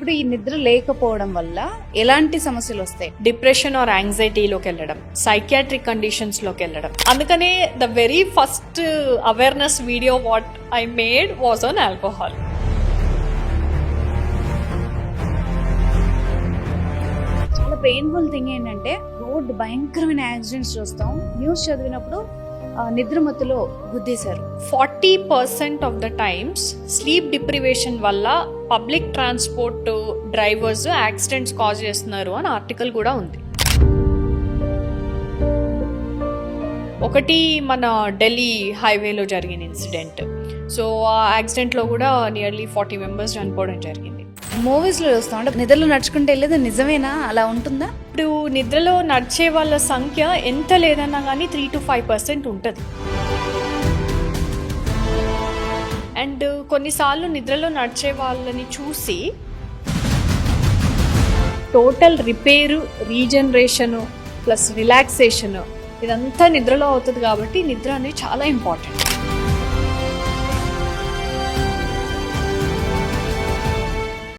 ఇప్పుడు ఈ నిద్ర లేకపోవడం వల్ల ఎలాంటి సమస్యలు వస్తాయి? డిప్రెషన్ ఆర్ యాంగ్జైటీలోకి వెళ్ళడం, సైకియాట్రిక్ కండిషన్స్లోకి వెళ్ళడం. అందుకనే the very first awareness video what I made was on alcohol. చాలా పెయిన్ఫుల్ థింగ్ ఏంటంటే రోడ్డు భయంకరమైన యాక్సిడెంట్స్ చూస్తాం. న్యూస్ చదివినప్పుడు నిద్రమత్తులో గుద్దేశారు. 40% of the times sleep deprivation వల్ల public transport drivers accidents cause చేస్తున్నారు అని ఆర్టికల్ కూడా ఉంది. ఒకటి మన ఢిల్లీ హైవేలో జరిగిన ఇన్సిడెంట్. సో ఆ యాక్సిడెంట్లో కూడా నియర్లీ 40 మెంబర్స్ చనిపోవడం జరిగింది. మూవీస్లో చూస్తాం అంటే నిద్రలో నడుచుకుంటే వెళ్ళేది నిజమేనా? అలా ఉంటుందా? ఇప్పుడు నిద్రలో నడిచే వాళ్ళ సంఖ్య ఎంత లేదన్నా కానీ 3 to 5% ఉంటుంది. అండ్ కొన్నిసార్లు నిద్రలో నడిచే వాళ్ళని చూసి టోటల్ రిపేరు, రీజనరేషను ప్లస్ రిలాక్సేషను ఇదంతా నిద్రలో అవుతుంది. కాబట్టి నిద్ర అనేది చాలా ఇంపార్టెంట్.